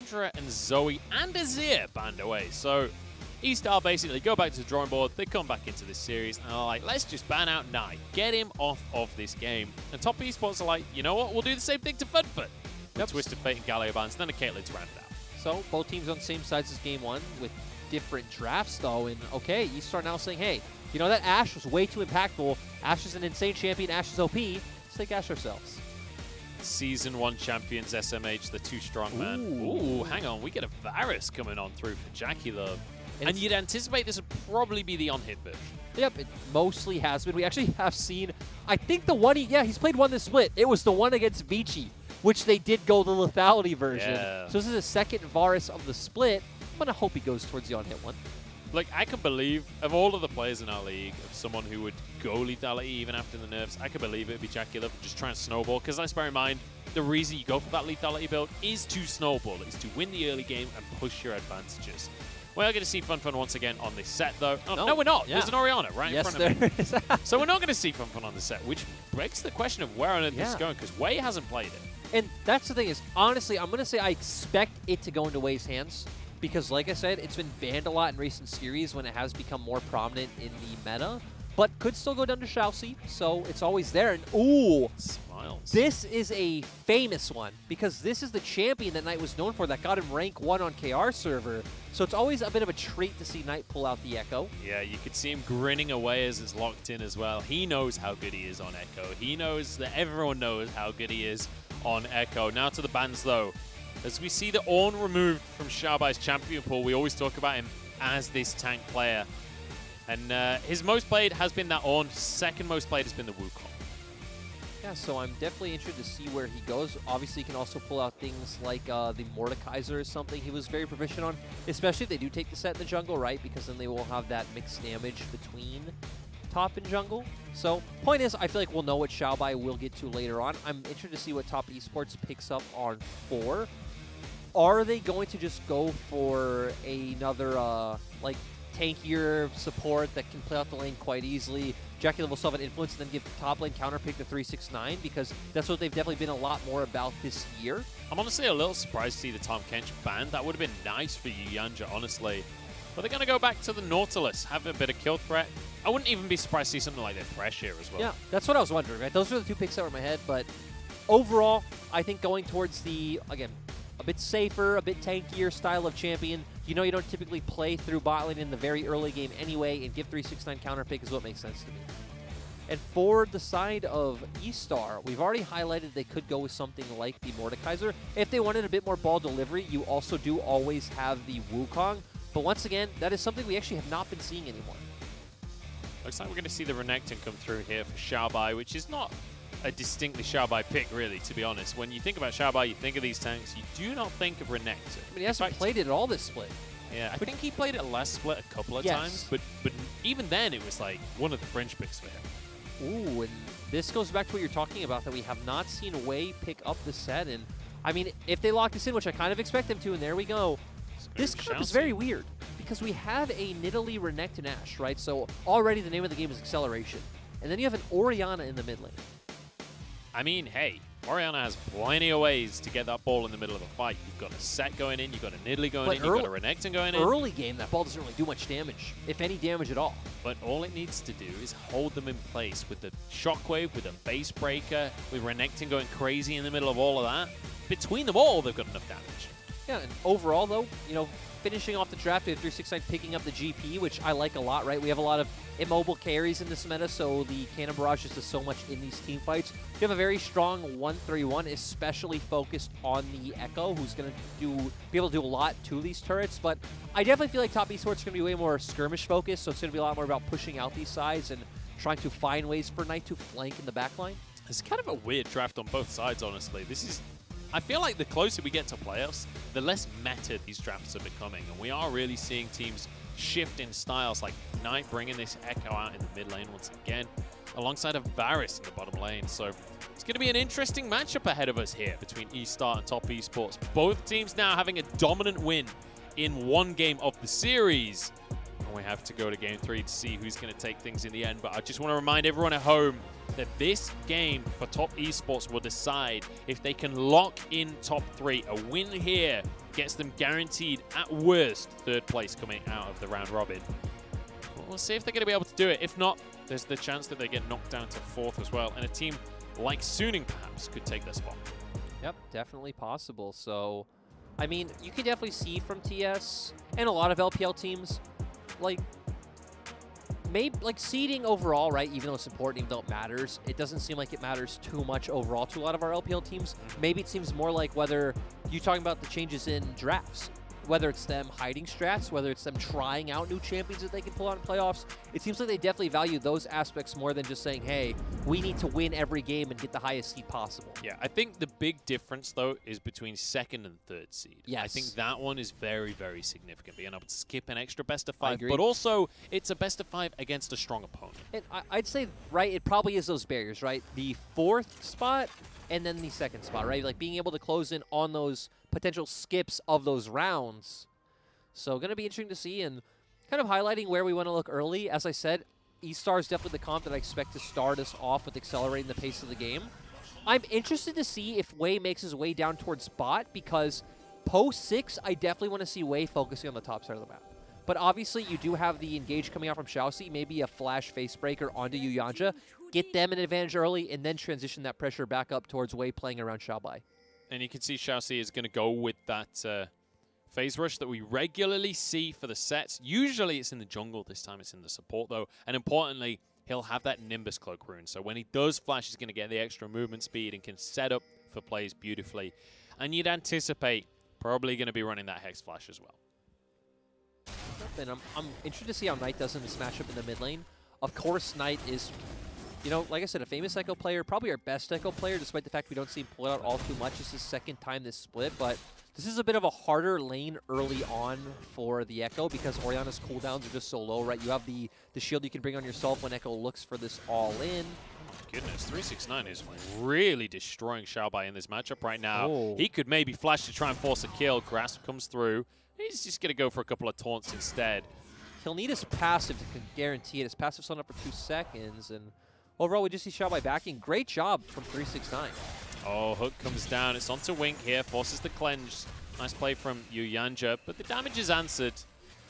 Syndra and Zoe and Azir banned away. So eStar basically go back to the drawing board. They come back into this series and are like, let's just ban out Nye. Get him off of this game. And top esports are like, you know what? We'll do the same thing to FLICKR. Yep. Twisted Fate and Galio bans, then a Caitlyn to round it out. So both teams on the same sides as game one with different drafts though. And okay, eStar now saying, hey, you know that Ashe was way too impactful. Ashe is an insane champion. Ashe is OP. Let's take Ashe ourselves. Season 1 champions SMH, the too strong man. Ooh, hang on. We get a Varus coming on through for Jackie Love. And you'd anticipate this would probably be the on-hit version. Yep, it mostly has been. We actually have seen, I think the one, he's played one this split. It was the one against Vici, which they did go the lethality version. Yeah. So this is a second Varus of the split. I'm going to hope he goes towards the on-hit one. Like, I can believe, of all of the players in our league, of someone who would go lethality even after the nerfs, I could believe it would be Jackie Love just trying to snowball. Because let's bear in mind, the reason you go for that lethality build is to snowball, is to win the early game and push your advantages. We are going to see FunFun once again on this set, though. Oh, no, we're not. Yeah. There's an Orianna right in front of me. Yes, there is. So we're not going to see FunFun on the set, which begs the question of where on earth this is going, because Wei hasn't played it. And that's the thing is, honestly, I'm going to say I expect it to go into Wei's hands. Because, like I said, it's been banned a lot in recent series when it has become more prominent in the meta. But could still go down to Xiaoxi, so it's always there. And, ooh, Smiles. This is a famous one. Because this is the champion that Knight was known for that got him rank 1 on KR server. So it's always a bit of a treat to see Knight pull out the Echo. Yeah, you could see him grinning away as it's locked in as well. He knows how good he is on Echo. He knows that everyone knows how good he is on Echo. Now to the bans, though. As we see the Ornn removed from Xiaobai's champion pool, we always talk about him as this tank player. And his most played has been that Ornn. Second most played has been the Wukong. Yeah, so I'm definitely interested to see where he goes. Obviously, he can also pull out things like the Mordekaiser is something he was very proficient on, especially if they do take the set in the jungle, right? Because then they will have that mixed damage between top and jungle. So, point is, I feel like we'll know what Xiaobai will get to later on. I'm interested to see what top esports picks up on 4. Are they going to just go for another, like, tankier support that can play out the lane quite easily? Jackie Love will still have an influence and then give top lane counterpick to 369 because that's what they've definitely been a lot more about this year. I'm honestly a little surprised to see the Tahm Kench banned. That would have been nice for Yanja, honestly. But they're going to go back to the Nautilus, have a bit of kill threat. I wouldn't even be surprised to see something like their Thresh here as well. Yeah, that's what I was wondering, right? Those are the two picks that were in my head, but overall, I think going towards the, again, a bit safer, a bit tankier style of champion. You know you don't typically play through bot lane in the very early game anyway, and give 369 counterpick is what makes sense to me. And for the side of eStar, we've already highlighted they could go with something like the Mordekaiser. If they wanted a bit more ball delivery, you also do always have the Wukong. But once again, that is something we actually have not been seeing anymore. Looks like we're going to see the Renekton come through here for Xiaobai, which is not a distinctly Xiaobai pick, really, to be honest. When you think about Xiaobai, you think of these tanks, you do not think of Renekton. I mean, he hasn't played it at all this split. Yeah, I think he played it last split a couple of times, but even then it was like one of the fringe picks for him. Ooh, and this goes back to what you're talking about, that we have not seen Wei pick up the set. And, I mean, if they lock this in, which I kind of expect them to, and there we go, this comp is very weird. Because we have a Nidalee Renekton Ashe, right? So already the name of the game is Acceleration. And then you have an Orianna in the mid lane. I mean, hey, Orianna has plenty of ways to get that ball in the middle of a fight. You've got a set going in, you've got a Nidalee going in, you've got a Renekton going in. Early game, that ball doesn't really do much damage, if any damage at all. But all it needs to do is hold them in place with the Shockwave, with a Base Breaker, with Renekton going crazy in the middle of all of that. Between them all, they've got enough damage. Yeah, and overall, though, you know, finishing off the draft, we have 369 picking up the GP, which I like a lot, right? We have a lot of immobile carries in this meta, so the Cannon Barrage just does so much in these team fights. You have a very strong 1-3-1, especially focused on the Echo, who's going to be able to do a lot to these turrets. But I definitely feel like top esports is going to be way more skirmish focused, so it's going to be a lot more about pushing out these sides and trying to find ways for Knight to flank in the backline. It's kind of a weird draft on both sides, honestly. This is... I feel like the closer we get to playoffs, the less meta these drafts are becoming. And we are really seeing teams shift in styles, like Knight bringing this Echo out in the mid lane once again, alongside a Varus in the bottom lane. So it's going to be an interesting matchup ahead of us here between eStar and Top Esports. Both teams now having a dominant win in one game of the series. And we have to go to game 3 to see who's going to take things in the end. But I just want to remind everyone at home that this game for top esports will decide if they can lock in top 3. A win here gets them guaranteed, at worst, 3rd place coming out of the round robin. We'll see if they're going to be able to do it. If not, there's the chance that they get knocked down to 4th as well. And a team like Suning, perhaps, could take their spot. Yep, definitely possible. So, I mean, you can definitely see from TS and a lot of LPL teams, like, maybe like seeding overall, right? Even though support, even though it matters, it doesn't seem like it matters too much overall to a lot of our LPL teams. Maybe it seems more like whether you're talking about the changes in drafts, whether it's them hiding strats, whether it's them trying out new champions that they can pull out in playoffs. It seems like they definitely value those aspects more than just saying, hey, we need to win every game and get the highest seed possible. Yeah, I think the big difference, though, is between 2nd and 3rd seed. Yes. I think that one is very, very significant. Being able to skip an extra best of 5, agree. but also it's a best of 5 against a strong opponent. And I'd say, right, it probably is those barriers, right? The 4th spot and then the 2nd spot, right? Like being able to close in on those potential skips of those rounds. So going to be interesting to see, and kind of highlighting where we want to look early. As I said, eStar is definitely the comp that I expect to start us off with accelerating the pace of the game. I'm interested to see if Wei makes his way down towards bot, because post 6, I definitely want to see Wei focusing on the top side of the map. But obviously, you do have the engage coming out from Xiaoxi, maybe a flash face breaker onto Yuyanja, get them an advantage early, and then transition that pressure back up towards Wei playing around Xiaobai. And you can see Xiaoxi is going to go with that phase rush that we regularly see for the sets. Usually it's in the jungle. This time it's in the support, though. And importantly, he'll have that Nimbus Cloak rune. So when he does flash, he's going to get the extra movement speed and can set up for plays beautifully. And you'd anticipate probably going to be running that Hex Flash as well. And I'm interested to see how Knight does in this matchup in the mid lane. Of course, Knight is, you know, like I said, a famous Echo player, probably our best Echo player, despite the fact we don't see him pull it out all too much. It's his 2nd time this split, but this is a bit of a harder lane early on for the Echo because Orianna's cooldowns are just so low, right? You have the shield you can bring on yourself when Echo looks for this all-in. Goodness, 369 is really destroying Xiaobai in this matchup right now. Oh. He could maybe flash to try and force a kill. Grasp comes through. He's just going to go for a couple of taunts instead. He'll need his passive to guarantee it. His passive's on up for 2 seconds, and overall we just see Xiaobai backing. Great job from 369. Oh, hook comes down. It's onto Wink here. Forces the cleanse. Nice play from Yuyanja, but the damage is answered.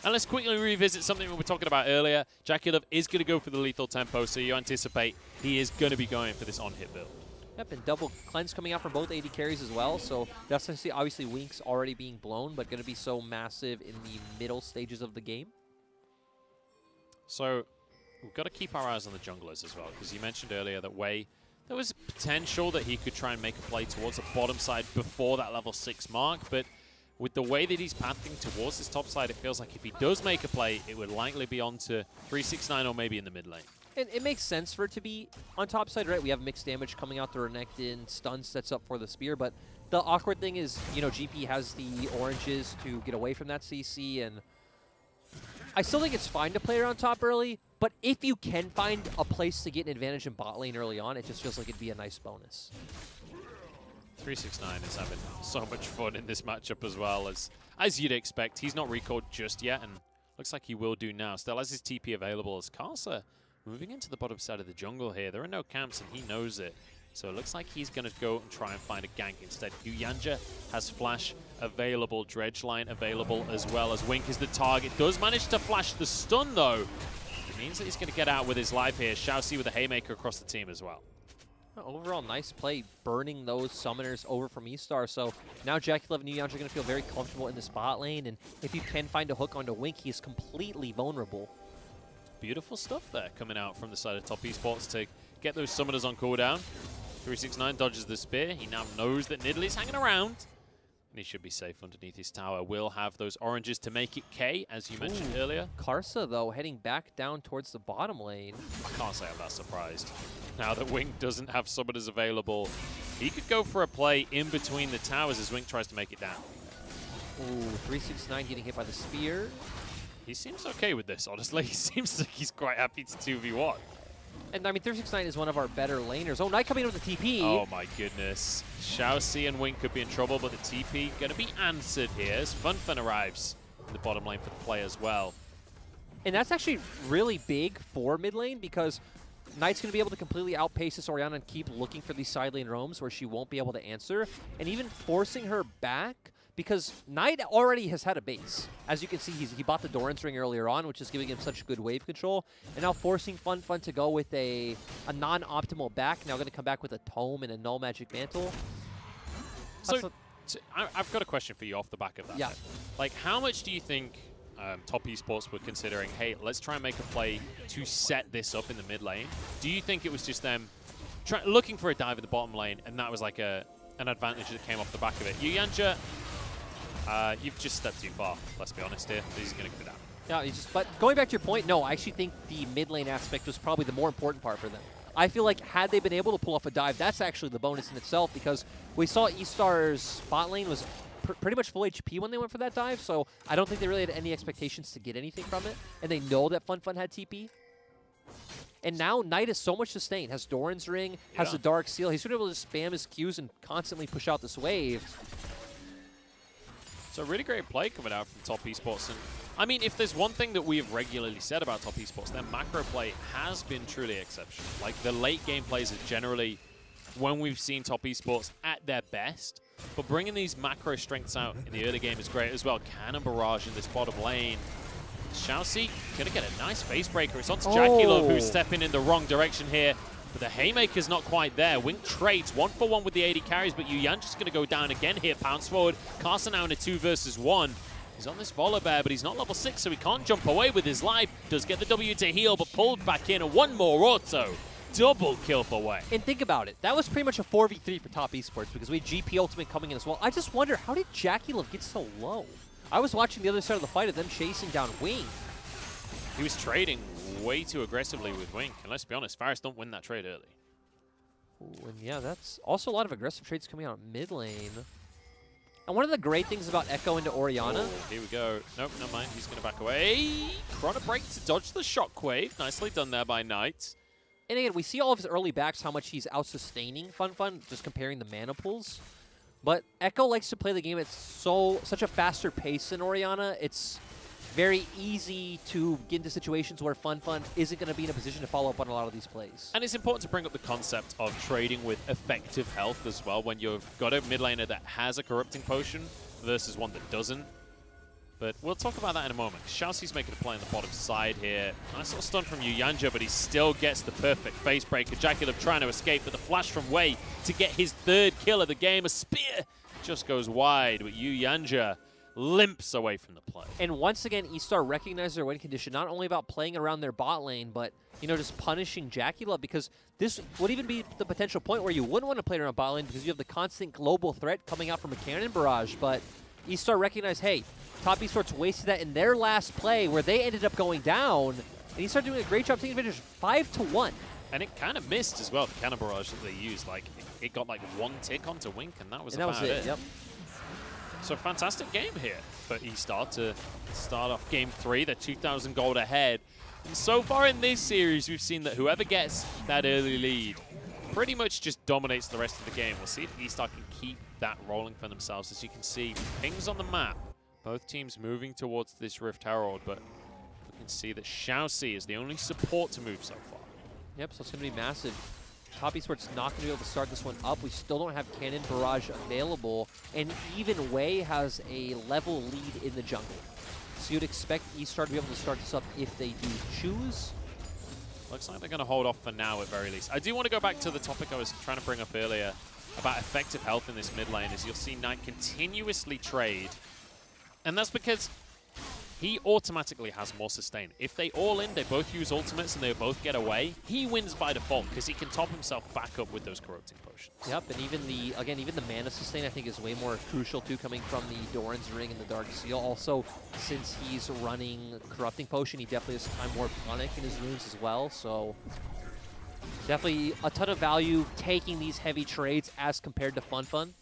And let's quickly revisit something we were talking about earlier. JackeyLove is going to go for the lethal tempo, so you anticipate he is going to be going for this on-hit build. Yep, and double cleanse coming out from both AD carries as well. So that's to see, obviously Wink's already being blown, but going to be so massive in the middle stages of the game. So we've got to keep our eyes on the junglers as well, because you mentioned earlier that Wei, there was potential that he could try and make a play towards the bottom side before that level 6 mark, but with the way that he's pathing towards this top side, it feels like if he does make a play, it would likely be onto 369 or maybe in the mid lane. And it makes sense for it to be on top side, right? We have mixed damage coming out the Renekton, stun sets up for the spear, but the awkward thing is, you know, GP has the oranges to get away from that CC, and I still think it's fine to play around top early, but if you can find a place to get an advantage in bot lane early on, it just feels like it'd be a nice bonus. 369 is having so much fun in this matchup as well, as you'd expect. He's not recalled just yet, and looks like he will do now. Still has his TP available as Karsa moving into the bottom side of the jungle here. There are no camps, and he knows it. So it looks like he's going to go and try and find a gank instead. Yuyanja has flash available, Dredge line available as well, as Wink is the target. Does manage to flash the stun, though. It means that he's going to get out with his life here. Xiaoxi with a haymaker across the team as well. Overall, nice play, burning those summoners over from eStar. So now JackeyLove and Yuyanja are going to feel very comfortable in the spot lane, and if you can find a hook onto Wink, he's completely vulnerable. Beautiful stuff there coming out from the side of top esports to get those summoners on cooldown. 369 dodges the spear. He now knows that Nidalee is hanging around, and he should be safe underneath his tower. Will have those oranges to make it K, as you mentioned earlier. Karsa, though, heading back down towards the bottom lane. I can't say I'm that surprised. Now that Wink doesn't have summoners available, he could go for a play in between the towers as Wink tries to make it down. Ooh, 369 getting hit by the spear. He seems okay with this, honestly. He seems like he's quite happy to 2v1. And I mean, 369 is one of our better laners. Oh, Knight coming in with the TP. Oh my goodness. Xiaoxi and Wink could be in trouble, but the TP going to be answered here as Funfun arrives in the bottom lane for the play as well. And that's actually really big for mid lane because Knight's going to be able to completely outpace this Orianna and keep looking for these side lane roams where she won't be able to answer. And even forcing her back because Knight already has had a base. As you can see, he bought the Doran's Ring earlier on, which is giving him such good wave control. And now forcing FunFun to go with a non-optimal back. Now going to come back with a Tome and a Null Magic Mantle. So I've got a question for you off the back of that. Yeah. Like, how much do you think top esports were considering, hey, let's try and make a play to set this up in the mid lane? Do you think it was just them looking for a dive in the bottom lane, and that was like an advantage that came off the back of it? Yuyanja, you've just stepped too far, let's be honest here. He's going to go down. Yeah, but going back to your point, no, I actually think the mid lane aspect was probably the more important part for them. I feel like had they been able to pull off a dive, that's actually the bonus in itself because we saw eStar's bot lane was pretty much full HP when they went for that dive, so I don't think they really had any expectations to get anything from it, and they know that FunFun had TP. And now Knight is so much sustained, has Doran's Ring, has the Dark Seal. He's going to be able to spam his Qs and constantly push out this wave. So a really great play coming out from top esports. And I mean, if there's one thing that we have regularly said about top esports, then macro play has been truly exceptional. Like, the late game plays are generally when we've seen top esports at their best. But bringing these macro strengths out in the early game is great as well. Cannon barrage in this bottom lane. Xiaoxi gonna get a nice face breaker. It's onto Jackie Love, who's stepping in the wrong direction here. But the Haymaker's not quite there. Wink trades 1-for-1 with the AD carries, but Yuyanja's gonna go down again here. Pounce forward. Carson now in a 2 versus 1. He's on this Volibear, but he's not level 6, so he can't jump away with his life. Does get the W to heal, but pulled back in, and one more auto. Double kill for Wei. And think about it. That was pretty much a 4v3 for top esports because we had GP Ultimate coming in as well. I just wonder, how did Jackie Love get so low? I was watching the other side of the fight of them chasing down Wink. He was trading way too aggressively with Wink, and let's be honest, Faris don't win that trade early. Ooh, and yeah, that's also a lot of aggressive trades coming out mid lane. And one of the great things about Echo into Orianna... Oh, here we go. Nope, never mind. He's going to back away. Chrono Break to dodge the Shockwave. Nicely done there by Knight. And again, we see all of his early backs, how much he's out-sustaining FunFun, just comparing the mana pools. But Echo likes to play the game at such a faster pace than Orianna. It's very easy to get into situations where FunFun isn't going to be in a position to follow up on a lot of these plays. And it's important to bring up the concept of trading with effective health as well when you've got a mid laner that has a corrupting potion versus one that doesn't. But we'll talk about that in a moment. Xiaoxi's making a play on the bottom side here. Nice little stun from Yuyanja, but he still gets the perfect face breaker. Jackie Love trying to escape, but the flash from Wei to get his 3rd kill of the game. A spear just goes wide, but Yuyanja limps away from the play. And once again, eStar recognized their win condition, not only about playing around their bot lane, but, you know, just punishing Jackie Love, because this would even be the potential point where you wouldn't want to play around bot lane because you have the constant global threat coming out from a cannon barrage. But eStar recognized, hey, top esports wasted that in their last play where they ended up going down, and eStar doing a great job taking advantage 5-1. And it kind of missed as well, the cannon barrage that they used. Like, it got like 1 tick onto Wink, and that was about it. Yep. So fantastic game here for eStar to start off game 3. They're 2,000 gold ahead. And so far in this series, we've seen that whoever gets that early lead pretty much just dominates the rest of the game. We'll see if eStar can keep that rolling for themselves. As you can see, pings on the map. Both teams moving towards this Rift Herald, but we can see that Xiaoxi is the only support to move so far. Yep, so it's going to be massive. Top esports not going to be able to start this one up. We still don't have Cannon Barrage available, and even Wei has a level lead in the jungle. So you'd expect eStar to be able to start this up if they do choose. Looks like they're going to hold off for now at very least. I do want to go back to the topic I was trying to bring up earlier about effective health in this mid lane, as you'll see Knight continuously trade. And that's because he automatically has more sustain. If they all in, they both use ultimates and they both get away, he wins by default because he can top himself back up with those corrupting potions. Yep, and even the mana sustain I think is way more crucial too, coming from the Doran's Ring and the Dark Seal. Also, since he's running corrupting potion, he definitely has time more tonic in his runes as well. So definitely a ton of value taking these heavy trades as compared to FunFun.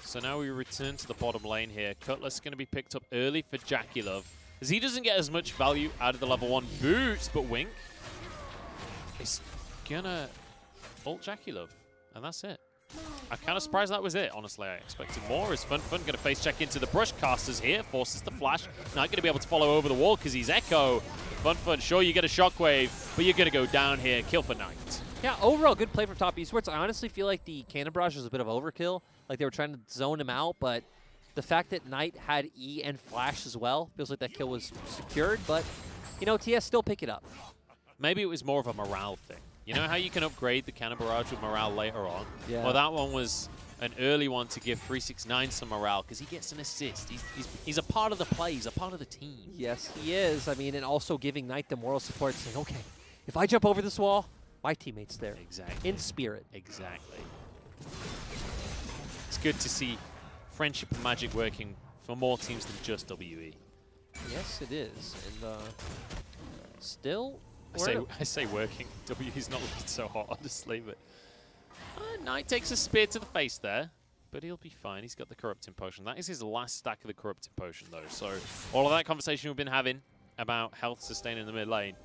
So now we return to the bottom lane here. Cutlass going to be picked up early for Jackie Love, as he doesn't get as much value out of the level 1 boots, but Wink is going to ult Jackie Love, and that's it. I'm kind of surprised that was it, honestly. I expected more. Is Fun going to face check into the brush casters here, forces the flash. Not going to be able to follow over the wall because he's Echo. Fun, sure you get a shockwave, but you're going to go down here, kill for Knight. Yeah, overall good play from top esports. I honestly feel like the cannon barrage was a bit of overkill. Like they were trying to zone him out, but the fact that Knight had E and flash as well feels like that kill was secured, but you know, TS still pick it up. Maybe it was more of a morale thing. You know how you can upgrade the cannon barrage with morale later on? Yeah. Well, that one was an early one to give 369 some morale because he gets an assist. He's a part of the play. He's a part of the team. Yes, he is. I mean, and also giving Knight the moral support, saying, okay, if I jump over this wall, my teammate's there. Exactly. In spirit. Exactly. It's good to see friendship and magic working for more teams than just WE. Yes, it is. And still... I say working. WE's not looking so hot, honestly, but Knight takes a spear to the face there, but he'll be fine. He's got the Corrupting Potion. That is his last stack of the Corrupting Potion, though. So all of that conversation we've been having about health sustain in the mid lane,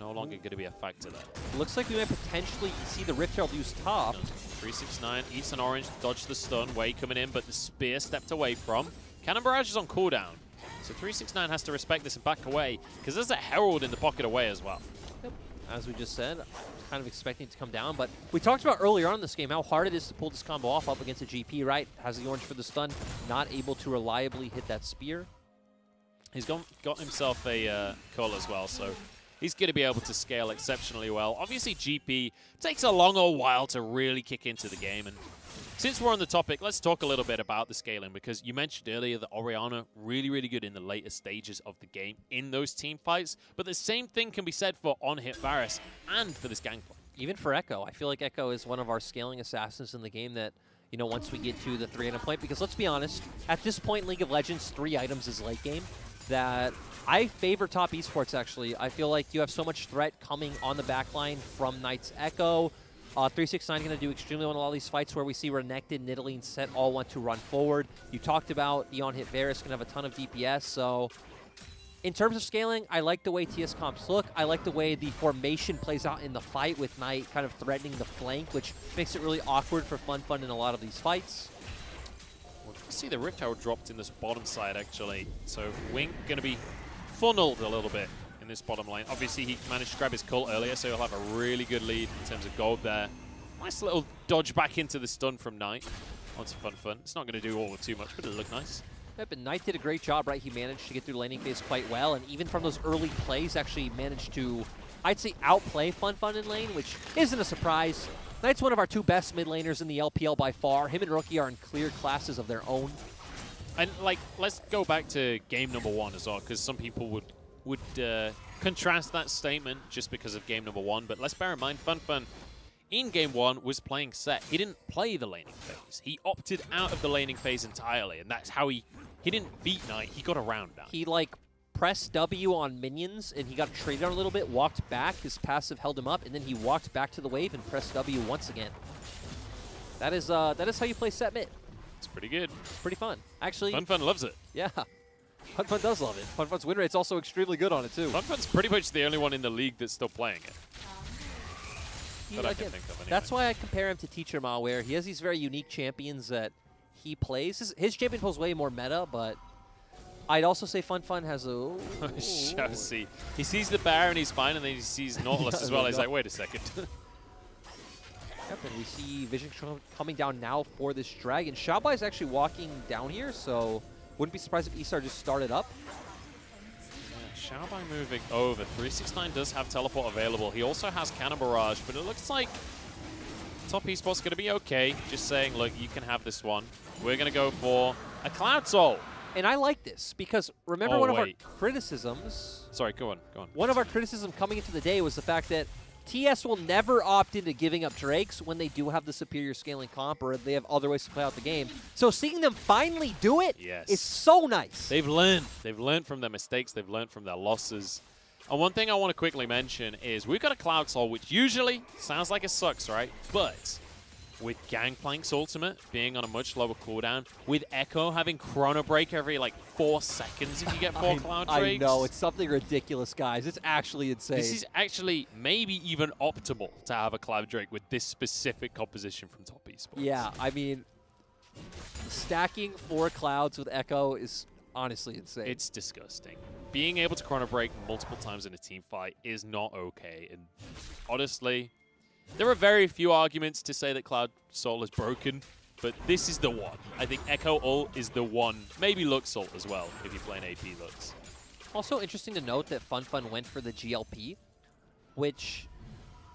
no longer going to be a factor there. Looks like we might potentially see the Rift Herald use top. 369 eats an orange, dodge the stun. Wei coming in, but the spear stepped away from. Cannon Barrage is on cooldown. So 369 has to respect this and back away, because there's a Herald in the pocket away as well. Yep. As we just said, kind of expecting it to come down, but we talked about earlier on in this game how hard it is to pull this combo off up against a GP, right? Has the orange for the stun, not able to reliably hit that spear. He's got himself a call as well, so he's going to be able to scale exceptionally well. Obviously, GP takes a long old while to really kick into the game, and since we're on the topic, let's talk a little bit about the scaling, because you mentioned earlier that Orianna really, really good in the later stages of the game in those team fights, but the same thing can be said for on-hit Varus and for this gangplank. Even for Echo, I feel like Echo is one of our scaling assassins in the game that, you know, once we get to the 3-item point, because let's be honest, at this point in League of Legends, 3 items is late game, that I favor top esports, actually. I feel like you have so much threat coming on the backline from Knight's Echo. 369 going to do extremely well in a lot of these fights where we see Renekton, Nidalee, and Set all want to run forward. You talked about the on-hit Varus going to have a ton of DPS, so in terms of scaling, I like the way TS comps look. I like the way the formation plays out in the fight with Knight kind of threatening the flank, which makes it really awkward for Fun in a lot of these fights. Well, you see the Rift Herald dropped in this bottom side, actually. So Wink going to be funneled a little bit in this bottom lane. Obviously, he managed to grab his cult earlier, so he'll have a really good lead in terms of gold there. Nice little dodge back into the stun from Knight. Onto Fun. It's not going to do all too much, but it'll look nice. Yep, and Knight did a great job, right? He managed to get through laning phase quite well, and even from those early plays, actually managed to, I'd say, outplay Fun in lane, which isn't a surprise. Knight's one of our 2 best mid laners in the LPL by far. Him and Rookie are in clear classes of their own. And, like, let's go back to game number 1 as well, because some people would contrast that statement just because of game number 1, but let's bear in mind, Fun in game 1 was playing Set. He didn't play the laning phase. He opted out of the laning phase entirely, and that's how he didn't beat Knight, he got around that. He, like, pressed W on minions, and he got traded on a little bit, walked back, his passive held him up, and then he walked back to the wave and pressed W once again. That is how you play Set mid. It's pretty good. It's pretty fun. Actually, Fun loves it. Yeah. Fun does love it. Fun's win rate's also extremely good on it, too. Fun's pretty much the only one in the league that's still playing it. That I can think of anyway. That's why I compare him to Teacher Ma, where he has these very unique champions that he plays. His champion pulls way more meta, but I'd also say Fun has a... Shall see. He sees the bear and he's fine, and then he sees Nautilus as well. He's like, wait a second. Yep, and we see Vision coming down now for this dragon. Xiaobai is actually walking down here, so wouldn't be surprised if eStar just started up. Yeah, Xiaobai moving over. 369 does have teleport available. He also has Cannon Barrage, but it looks like top esports going to be okay. Just saying, look, you can have this one. We're going to go for a Cloud Soul. And I like this, because remember one of our criticisms... Sorry, go on. One of our criticisms coming into the day was the fact that TS will never opt into giving up Drakes when they do have the superior scaling comp or they have other ways to play out the game. So seeing them finally do it is so nice. They've learned. They've learned from their mistakes. They've learned from their losses. And one thing I want to quickly mention is we've got a Cloud Soul, which usually sounds like it sucks, right? But with Gangplank's ultimate being on a much lower cooldown, with Echo having Chrono Break every like 4 seconds if you get 4 Cloud Drakes. I know, it's something ridiculous, guys. It's actually insane. This is actually maybe even optimal to have a Cloud Drake with this specific composition from top esports. Esports. Yeah, I mean, stacking 4 clouds with Echo is honestly insane. It's disgusting. Being able to chrono break multiple times in a team fight is not okay. And honestly, there are very few arguments to say that Cloud Soul is broken, but this is the one. I think Echo ult is the one. Maybe Lux ult as well, if you're playing AP Lux. Also interesting to note that FunFun went for the GLP, which,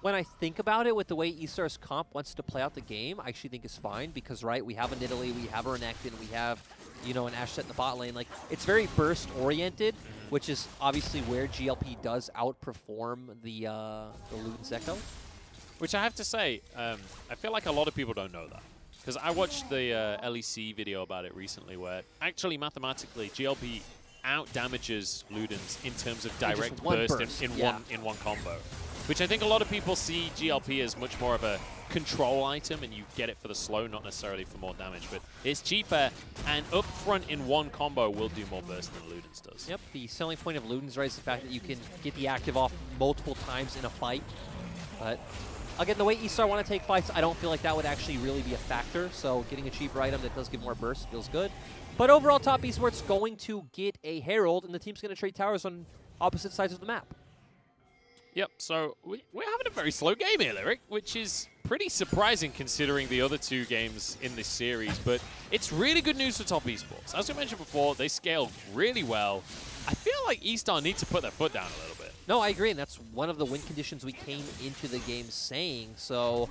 when I think about it, with the way eStar's comp wants to play out the game, I actually think is fine because, right, we have a Nidalee, we have a Renekton, we have, you know, an Ashet in the bot lane. Like, it's very burst-oriented, which is obviously where GLP does outperform the Luden's Echo. Which I have to say, I feel like a lot of people don't know that. Because I watched the LEC video about it recently where actually mathematically GLP out-damages Ludens in terms of direct burst in one combo. Which I think a lot of people see GLP as much more of a control item and you get it for the slow, not necessarily for more damage. But it's cheaper and up front in one combo will do more burst than Ludens does. Yep, the selling point of Ludens, right, is the fact that you can get the active off multiple times in a fight. But again, the way eStar want to take fights, I don't feel like that would actually really be a factor. So getting a cheaper item that does give more burst feels good. But overall, Top Esports going to get a Herald, and the team's going to trade towers on opposite sides of the map. Yep, so we're having a very slow game here, Lyric, which is pretty surprising considering the other 2 games in this series. But it's really good news for Top Esports. As we mentioned before, they scale really well. I feel like eStar need to put their foot down a little bit. No, I agree, and that's one of the win conditions we came into the game saying. So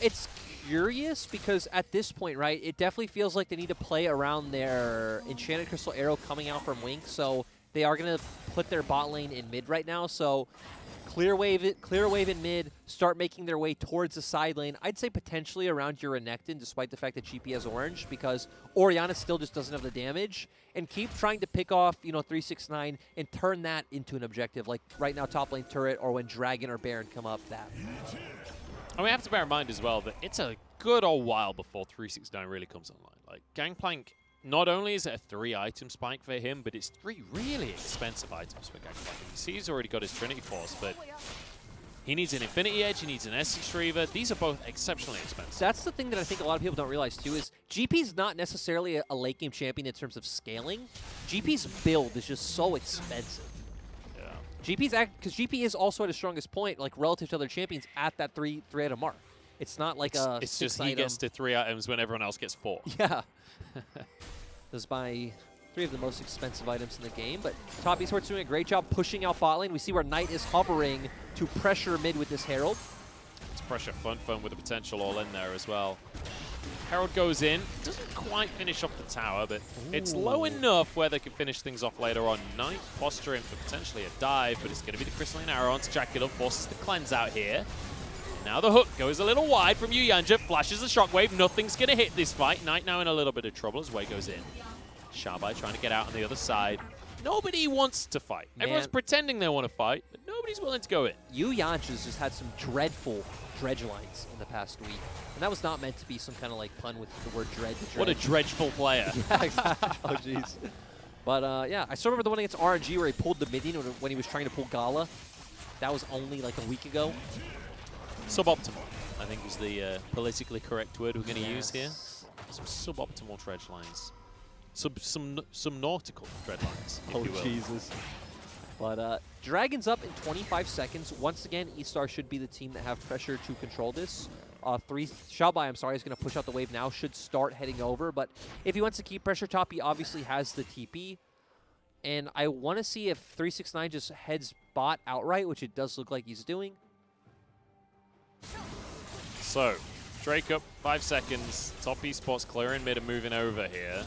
it's curious because at this point, right, it definitely feels like they need to play around their Enchanted Crystal Arrow coming out from Wink. So they are going to put their bot lane in mid right now. So clear wave in mid, start making their way towards the side lane. I'd say potentially around your Renekton, despite the fact that GP has orange, because Orianna still just doesn't have the damage. And keep trying to pick off, you know, 369 and turn that into an objective. Like right now, top lane turret, or when Dragon or Baron come up, that. And we have to bear in mind as well that it's a good old while before 369 really comes online. Like Gangplank, not only is it a 3-item spike for him, but it's 3 really expensive items for Gangplank. You see he's already got his Trinity Force, but he needs an Infinity Edge, he needs an Essence Reaver. These are both exceptionally expensive. That's the thing that I think a lot of people don't realize too, is GP's not necessarily a late game champion in terms of scaling. GP's build is just so expensive. Yeah. Because GP is also at his strongest point, like relative to other champions, at that 3-item mark. It's not like it's just he gets to 3 items when everyone else gets 4. Yeah. This is by 3 of the most expensive items in the game, but Top Esports doing a great job pushing out bot lane. We see where Knight is hovering to pressure mid with this Herald. It's pressure FunFun with the potential all in there as well. Herald goes in, doesn't quite finish off the tower, but it's low enough where they can finish things off later on. Knight posturing for potentially a dive, but it's going to be the Crystalline Arrow onto Jack it up, forces the cleanse out here. Now the hook goes a little wide from Yuyanja, flashes the shockwave, nothing's going to hit this fight. Knight now in a little bit of trouble as Wei goes in. Shabai trying to get out on the other side. Nobody wants to fight. Man. Everyone's pretending they want to fight, but nobody's willing to go in. Yuyanja's just had some dreadful dredge lines in the past week. And that was not meant to be some kind of like pun with the word dredge. What a dredgeful player. Yeah, exactly. Oh, jeez. But yeah, I still remember the one against RNG where he pulled the minion when he was trying to pull Gala. That was only like a week ago. Suboptimal, I think is the politically correct word we're going to use here. Some suboptimal dredge lines. Some nautical dredge lines, if you will. Oh, Jesus. But Dragon's up in 25 seconds. Once again, eStar should be the team that have pressure to control this. Shabai, I'm sorry, is going to push out the wave now. Should start heading over. But if he wants to keep pressure top, he obviously has the TP. And I want to see if 369 just heads bot outright, which it does look like he's doing. So, Drake up, 5 seconds. Top Esports clearing mid and moving over here.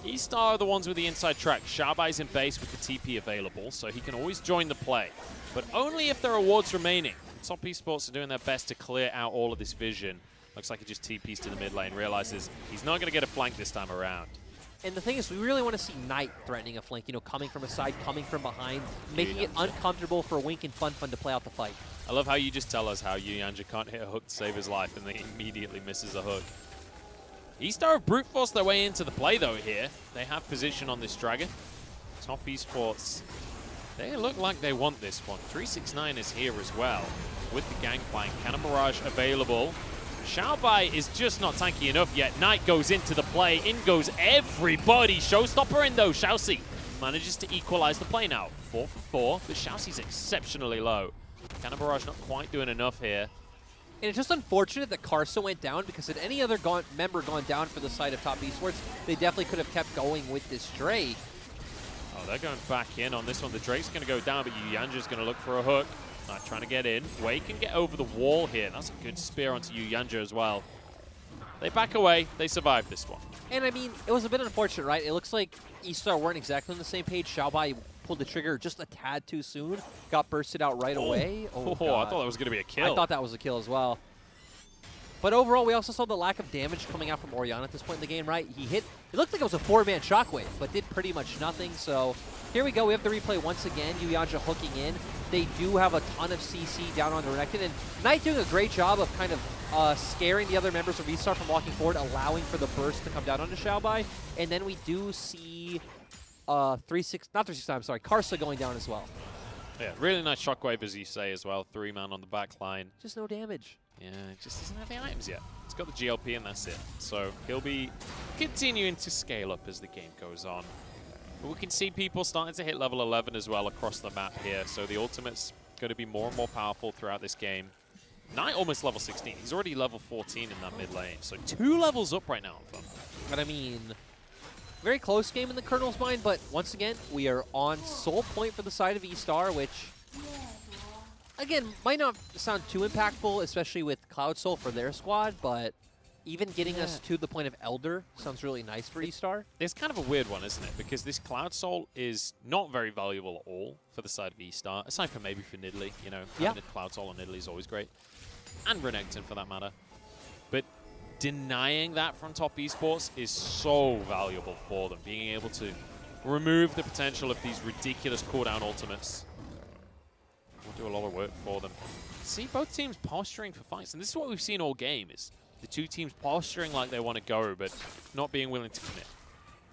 eStar are the ones with the inside track. Shabai's in base with the TP available, so he can always join the play. But only if there are wards remaining. Top Esports are doing their best to clear out all of this vision. Looks like he just TPs to the mid lane, realizes he's not going to get a flank this time around. And the thing is, we really want to see Knight threatening a flank, you know, coming from a side, coming from behind, making it uncomfortable for Wink and FunFun to play out the fight. I love how you just tell us how Yuyanja can't hit a hook to save his life, and then he immediately misses a hook. eStar have brute forced their way into the play, though, here. They have position on this Dragon. Top Esports, they look like they want this one. 369 is here as well with the Gangplank. Cannon Barrage available. Xiaobai is just not tanky enough yet. Knight goes into the play. In goes everybody. Showstopper in though. Xiaoxi manages to equalize the play now. 4 for 4, but Xiaoxi's exceptionally low. Cannon Barrage not quite doing enough here. And it's just unfortunate that Karsa went down, because had any other member gone down for the side of Top Esports, they definitely could have kept going with this Drake. Oh, they're going back in on this one. The Drake's going to go down, but Yuyanja's going to look for a hook. Not trying to get in. Wei can get over the wall here. That's a good spear onto Yuyanja as well. They back away. They survive this one. And I mean, it was a bit unfortunate, right? It looks like eStar weren't exactly on the same page. Xiaobai pulled the trigger just a tad too soon. Got bursted out right away. Oh, I thought that was going to be a kill. I thought that was a kill as well. But overall, we also saw the lack of damage coming out from Orion at this point in the game, right? He hit, it looked like it was a 4-man shockwave, but did pretty much nothing. So here we go. We have the replay once again. Yuyanja hooking in. They do have a ton of CC down on the Renekton, and Knight doing a great job of kind of scaring the other members of eStar from walking forward, allowing for the burst to come down onto Xiaobai. And then we do see Karsa going down as well. Yeah, really nice shockwave, as you say, as well. 3-man on the back line. Just no damage. Yeah, it just doesn't have the items yet. It's got the GLP and that's it. So he'll be continuing to scale up as the game goes on. But we can see people starting to hit level 11 as well across the map here. So the ultimate's going to be more and more powerful throughout this game. Knight almost level 16. He's already level 14 in that mid lane. So 2 levels up right now. But I mean, very close game in the Colonel's mind. But once again, we are on soul point for the side of eStar, which, again, might not sound too impactful, especially with Cloud Soul for their squad, but even getting us to the point of Elder sounds really nice for eStar. It's kind of a weird one, isn't it? Because this Cloud Soul is not very valuable at all for the side of eStar, aside from maybe for Nidalee. You know, having a Cloud Soul on Nidalee is always great. And Renekton, for that matter. But denying that from Top Esports is so valuable for them, being able to remove the potential of these ridiculous cooldown ultimates. Will do a lot of work for them. See both teams posturing for fights, and this is what we've seen all game, is the two teams posturing like they want to go, but not being willing to commit.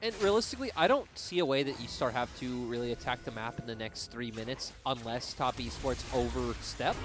And realistically, I don't see a way that eStar have to really attack the map in the next 3 minutes unless Top Esports overstep.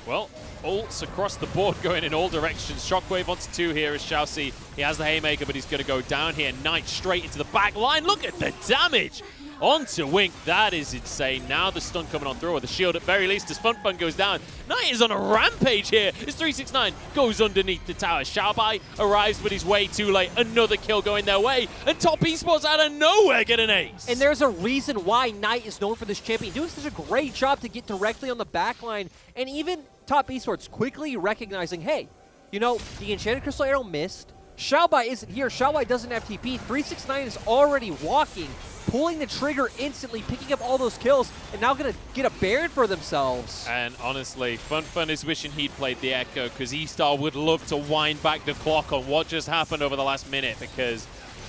Well, ults across the board going in all directions. Shockwave onto 2 here is Xiaoxi. He has the Haymaker, but he's going to go down here. Knight straight into the back line. Look at the damage onto Wink. That is insane. Now the stun coming on through, or the shield at very least, as FunFun goes down. Knight is on a rampage here. It's 369 goes underneath the tower. Xiaobai arrives, but he's way too late. Another kill going their way, and Top Esports out of nowhere get an ace. And there's a reason why Knight is known for this champion, doing such a great job to get directly on the back line, and even Top Esports quickly recognizing, hey, you know, the Enchanted Crystal Arrow missed. Xiaobai isn't here. Xiaobai doesn't have TP. 369 is already walking, pulling the trigger instantly, picking up all those kills, and now going to get a Baron for themselves. And honestly, FunFun is wishing he'd played the Echo, because eStar would love to wind back the clock on what just happened over the last minute, because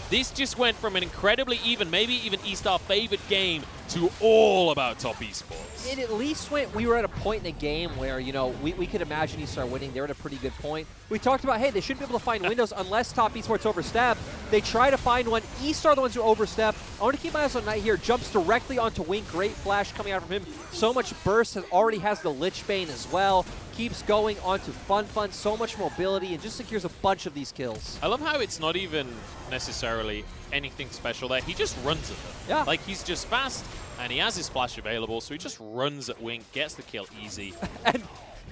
this just went from an incredibly even, maybe even eStar favored game to all about Top Esports. It at least went, we were at a point in the game where, you know, we could imagine eStar winning. They're at a pretty good point. We talked about, hey, they shouldn't be able to find windows unless Top Esports overstep. They try to find one. eStar the ones who overstep. I want to keep my eyes on Knight here. Jumps directly onto Wink. Great flash coming out from him. So much burst, already has the Lich Bane as well. Keeps going onto FunFun. So much mobility, and just secures a bunch of these kills. I love how it's not even necessarily anything special there. He just runs at them. Yeah. Like, he's just fast, and he has his flash available, so he just runs at Wink, gets the kill easy. And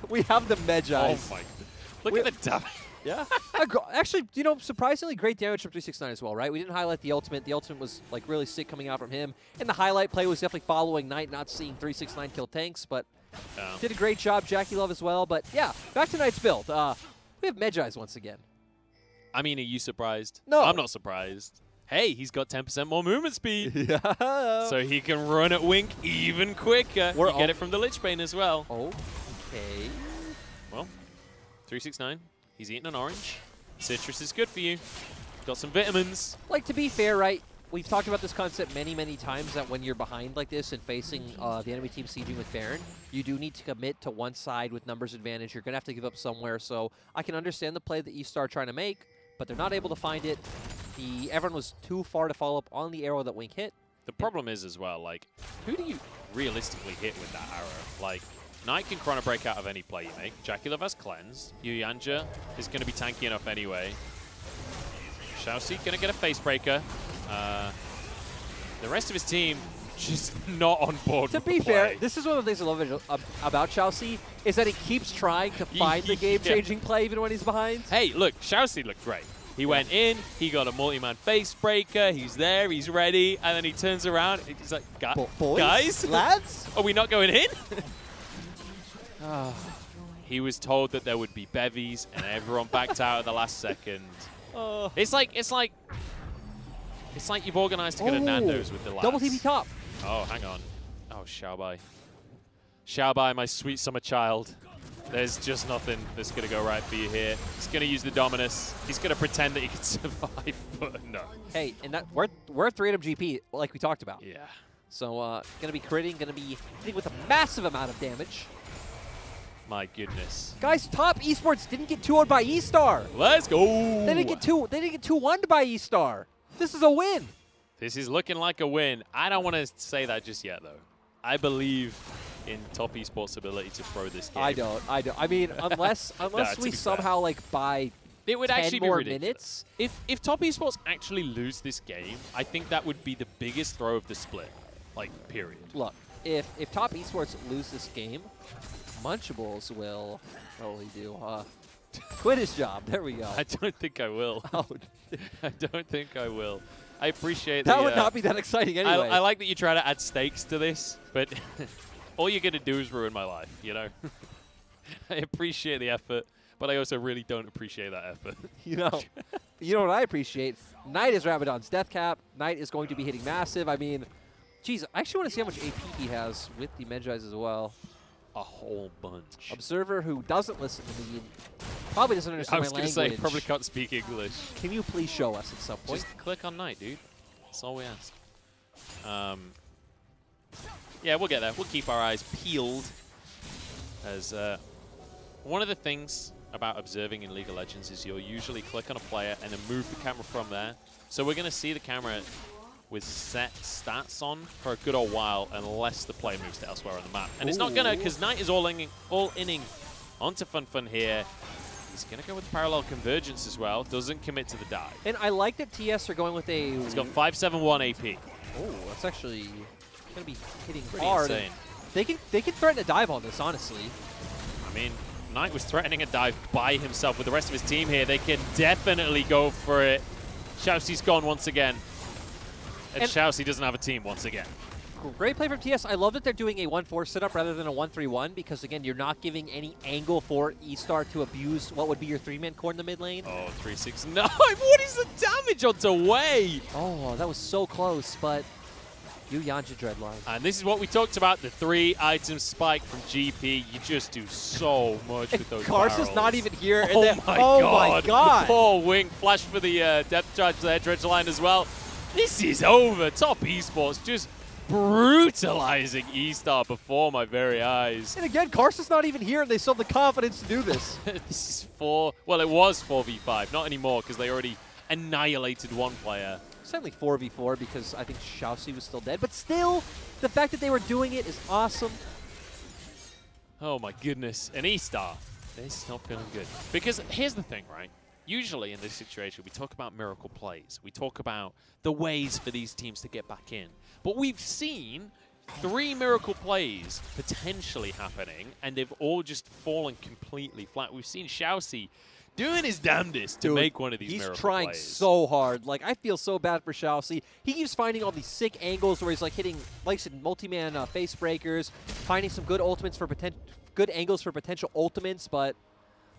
we have the Medjay. Oh my, look at the damage. Yeah. Actually, you know, surprisingly great damage from 369 as well, right? We didn't highlight the ultimate. The ultimate was, like, really sick coming out from him. And the highlight play was definitely following Knight, not seeing 369 kill tanks, but did a great job. Jackie Love as well. But, yeah, back to Knight's build. We have Medjays once again. I mean, are you surprised? No. I'm not surprised. Hey, he's got 10% more movement speed. Yeah. So he can run at Wink even quicker. You get it from the Lich Bane as well. Okay. Well, 369. He's eating an orange. Citrus is good for you. Got some vitamins. Like, to be fair, right, we've talked about this concept many, many times, that when you're behind like this and facing the enemy team sieging with Baron, you do need to commit to one side with numbers advantage. You're going to have to give up somewhere. So I can understand the play that eStar are trying to make, but they're not able to find it. Everyone was too far to follow up on the arrow that Wink hit. The problem is as well, like, who do you realistically hit with that arrow? Like, Knight can chrono break out of any play you make. Jackie has cleanse. Yuyanja is going to be tanky enough anyway. Xiaoxi going to get a face breaker. The rest of his team just not on board. To be fair, this is one of the things I love about Xiaoxi, is that he keeps trying to find the game-changing play even when he's behind. Hey, look, Xiaoxi looked great. He went in, he got a multi-man face breaker, he's there, he's ready, and then he turns around, he's like, guys? Lads? Are we not going in? He was told that there would be bevies, and everyone backed out at the last second. It's like you've organized to go to Nando's with the lads. Double TP top. Oh, hang on. Oh, Xiaobai. Xiaobai, my sweet summer child. There's just nothing that's going to go right for you here. He's going to use the Dominus. He's going to pretend that he can survive, but no. Hey, and that we're 3-item GP, like we talked about. Yeah. So, going to be critting, going to be hitting with a massive amount of damage. My goodness. Guys, top esports didn't get 2-0'd by eStar. Let's go. They didn't get 2-1'd by eStar. This is a win. This is looking like a win. I don't want to say that just yet, though. I believe in top esports' ability to throw this game. I don't. I mean, unless we somehow like buy it would 10 actually be more ridiculous. minutes. If top esports actually lose this game, I think that would be the biggest throw of the split. Like, period. Look, if top esports lose this game, Munchables will do quit his job. There we go. I don't think I will. Oh. I don't think I will. I appreciate that. Would not be that exciting anyway. I like that you try to add stakes to this, but all you're going to do is ruin my life, you know? I appreciate the effort, but I also really don't appreciate that effort. You know what I appreciate? Knight is Rabadon's death cap. Knight is going to be hitting massive. I mean, geez, I actually want to see how much AP he has with the Medjais as well. A whole bunch. Observer, who doesn't listen to me, probably doesn't understand my language. I was going to say, probably can't speak English. Can you please show us at some point? Just click on Knight, dude. That's all we ask. Yeah, we'll get there. We'll keep our eyes peeled. As one of the things about observing in League of Legends is you'll usually click on a player and then move the camera from there. So we're going to see the camera with set stats on for a good old while unless the player moves to elsewhere on the map. And it's not going to, because Knight is all-inning onto Fun here. He's going to go with parallel convergence as well. Doesn't commit to the dive. And I like that TS are going with a... He's got 571 AP. Oh, that's actually going to be hitting pretty hard. Insane. They can threaten a dive on this, honestly. I mean, Knight was threatening a dive by himself with the rest of his team here. They can definitely go for it. Xiaoxi's gone once again. And Xiaoxi doesn't have a team once again. Great play from TS. I love that they're doing a 1-4 setup rather than a 1-3-1 because, again, you're not giving any angle for eStar to abuse what would be your 3-man core in the mid lane. Oh, 369. What is the damage onto Wei? Oh, that was so close, but Yuyanja Dreadline. And this is what we talked about, the 3-item spike from GP. You just do so much with those barrels. Karsa's not even here. Oh, and my God. The poor Wing flash for the depth charge there, Dreadline as well. This is over. Top esports just brutalizing eStar before my very eyes. And again, Karsa's not even here, and they still have the confidence to do this. This is well, it was 4v5, not anymore, because they already annihilated one player. It's only 4v4 because I think Xiaoxi was still dead, but still, the fact that they were doing it is awesome. Oh my goodness. And eStar, they're still feeling good. Because here's the thing, right? Usually in this situation, we talk about miracle plays. We talk about the ways for these teams to get back in. But we've seen 3 miracle plays potentially happening, and they've all just fallen completely flat. We've seen Xiaoxi doing his damnedest to make one of these miracle plays. He's trying so hard. Like, I feel so bad for Xiaoxi. He keeps finding all these sick angles where he's like hitting, like I said, multi-man face breakers, finding some good ultimates for good angles for potential ultimates, but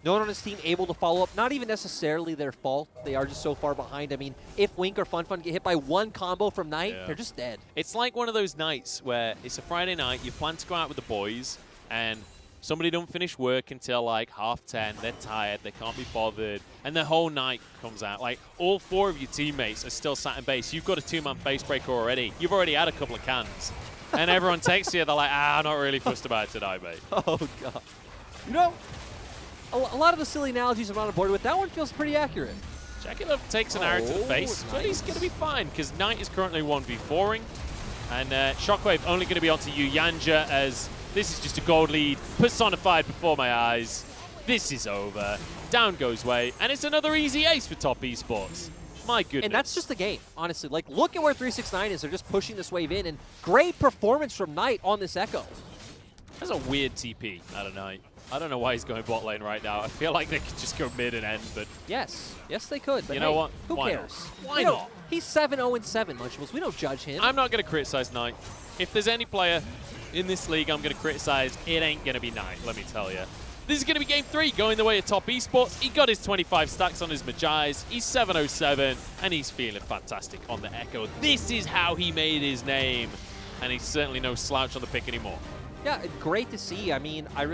no one on his team able to follow up. Not even necessarily their fault. They are just so far behind. I mean, if Wink or Fun get hit by one combo from Knight, they're just dead. It's like one of those nights where it's a Friday night, you plan to go out with the boys, and somebody don't finish work until like 10:30, they're tired, they can't be bothered, and the whole night comes out. Like, all 4 of your teammates are still sat in base. You've got a 2-man face breaker already. You've already had a couple of cans. And everyone texts you, they're like, I'm not really fussed about it today, mate. Oh, God. You know, a lot of the silly analogies I'm not on board with, that one feels pretty accurate. Jackie Love takes an arrow to the face, but he's going to be fine, because Knight is currently 1v4ing. And Shockwave only going to be onto Yuyanja as This is just a gold lead personified before my eyes. This is over. Down goes Way, and it's another easy ace for top esports. My goodness. And that's just the game, honestly. Like, look at where 369 is. They're just pushing this wave in, and great performance from Knight on this Echo. That's a weird TP out of Knight. I don't know why he's going bot lane right now. I feel like they could just go mid and end, but... Yes, they could. But you know hey, what? Who Why cares? not? Why not? He's 7-0-7, Lunchables. We don't judge him. I'm not going to criticize Knight. If there's any player in this league I'm going to criticize, it ain't going to be Knight, let me tell you. This is going to be game 3, going the way of top esports. He got his 25 stacks on his Magi's. He's 707, and he's feeling fantastic on the Echo. This is how he made his name, and he's certainly no slouch on the pick anymore. Yeah, great to see. I mean, I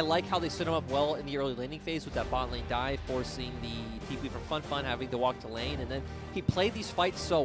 like how they set him up well in the early laning phase with that bot lane dive, forcing the TP from Fun having to walk to lane, and then he played these fights so